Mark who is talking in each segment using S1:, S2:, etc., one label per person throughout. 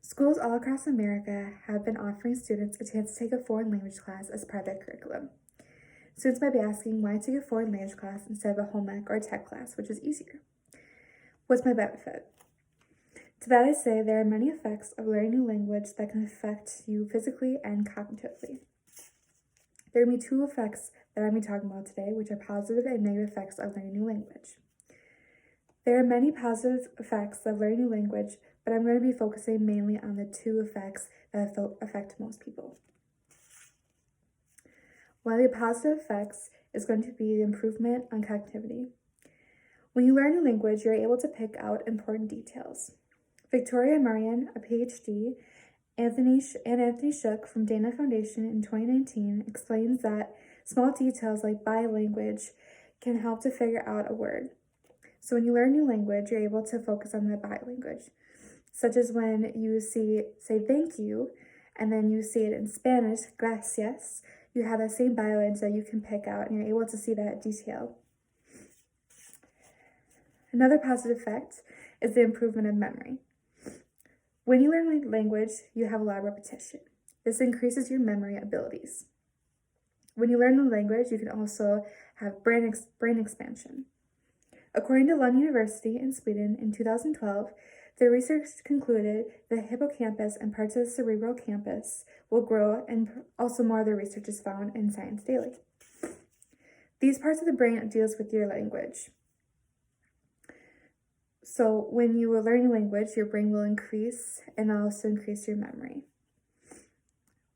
S1: Schools all across America have been offering students a chance to take a foreign language class as part of their curriculum. Students might be asking why take a foreign language class instead of a home ec or a tech class, which is easier. What's my benefit? To that I say there are many effects of learning a new language that can affect you physically and cognitively. There are two effects that I'm going to be talking about today, which are positive and negative effects of learning a new language. There are many positive effects of learning a new language, but I'm going to be focusing mainly on the two effects that affect most people. One of the positive effects is going to be the improvement on cognitivity. When you learn a language, you're able to pick out important details. Victoria Marian, a PhD, and Anthony Shook from Dana Foundation in 2019 explains that small details like bi-language can help to figure out a word. So when you learn a new language, you're able to focus on the bi-language, such as when you say thank you, and then you say it in Spanish, gracias, you have that same bi-language that you can pick out, and you're able to see that detail. Another positive effect is the improvement of memory. When you learn a language, you have a lot of repetition. This increases your memory abilities. When you learn the language, you can also have brain expansion. According to Lund University in Sweden in 2012, the research concluded the hippocampus and parts of the cerebral campus will grow, and also more of the research is found in Science Daily. These parts of the brain deals with your language. So when you learn a language, your brain will increase and also increase your memory.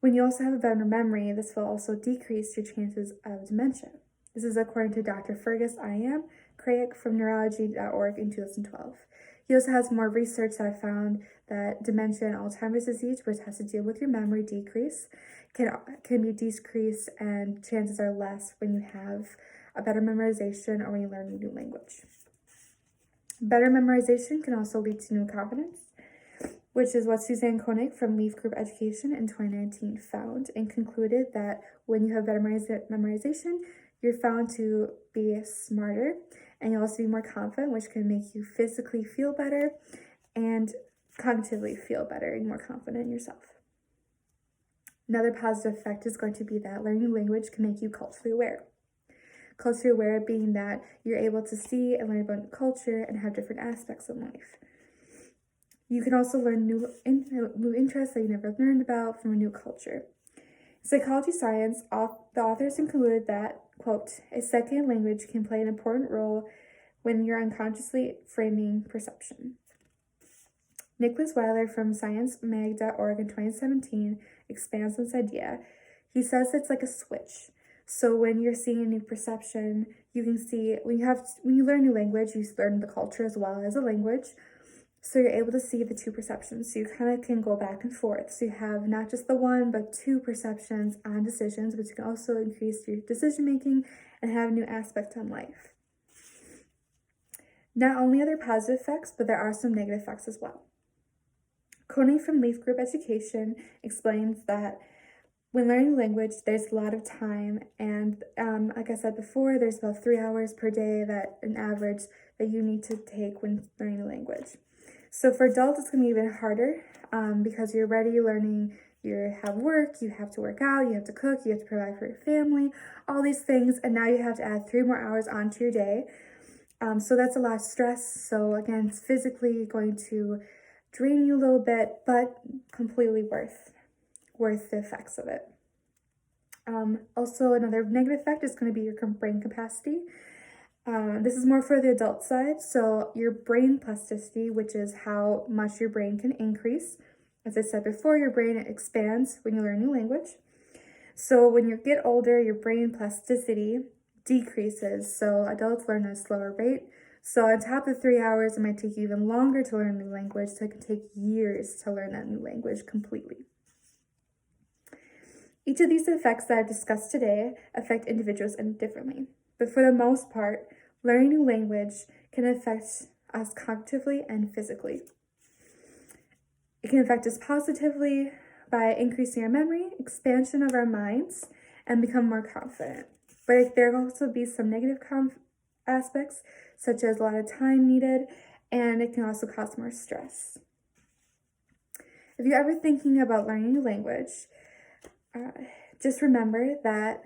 S1: When you also have a better memory, this will also decrease your chances of dementia. This is according to Dr. Fergus I.M. Craik from neurology.org in 2012. He also has more research that found that dementia and Alzheimer's disease, which has to deal with your memory decrease, can be decreased, and chances are less when you have a better memorization or when you learn a new language. Better memorization can also lead to new confidence, which is what Suzanne Koenig from Leaf Group Education in 2019 found, and concluded that when you have better memorization, you're found to be smarter, and you'll also be more confident, which can make you physically feel better and cognitively feel better and more confident in yourself. Another positive effect is going to be that learning a language can make you culturally aware. Culturally aware being that you're able to see and learn about culture and have different aspects of life. You can also learn new interests that you never learned about from a new culture. In psychology science, the authors concluded that, quote, a second language can play an important role when you're unconsciously framing perception. Nicholas Weiler from sciencemag.org in 2017 expands on this idea. He says it's like a switch. So when you're seeing a new perception, you can see, when you learn a new language, you learn the culture as well as a language. So you're able to see the two perceptions. So you kind of can go back and forth. So you have not just the one, but two perceptions on decisions, which can also increase your decision making and have a new aspect on life. Not only are there positive effects, but there are some negative effects as well. Koenig from Leaf Group Education explains that when learning a language, there's a lot of time, and like I said before, there's about 3 hours per day that an average that you need to take when learning a language. So for adults, it's going to be even harder because you're already learning, you have work, you have to work out, you have to cook, you have to provide for your family, all these things, and now you have to add 3 more hours onto your day. So that's a lot of stress. So again, it's physically going to drain you a little bit, but completely worth the effects of it. Also, another negative effect is going to be your brain capacity. This is more for the adult side. So your brain plasticity, which is how much your brain can increase. As I said before, your brain expands when you learn a new language. So when you get older, your brain plasticity decreases. So adults learn at a slower rate. So on top of 3 hours, it might take you even longer to learn a new language. So it can take years to learn that new language completely. Each of these effects that I've discussed today affect individuals differently. But for the most part, learning a new language can affect us cognitively and physically. It can affect us positively by increasing our memory, expansion of our minds, and become more confident. But there will also be some negative aspects, such as a lot of time needed, and it can also cause more stress. if you're ever thinking about learning a new language, just remember that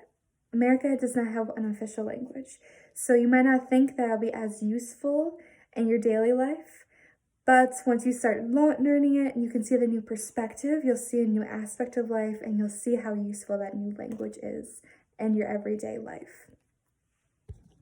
S1: America does not have an official language. So you might not think that it'll be as useful in your daily life, but once you start learning it and you can see the new perspective, you'll see a new aspect of life and you'll see how useful that new language is in your everyday life.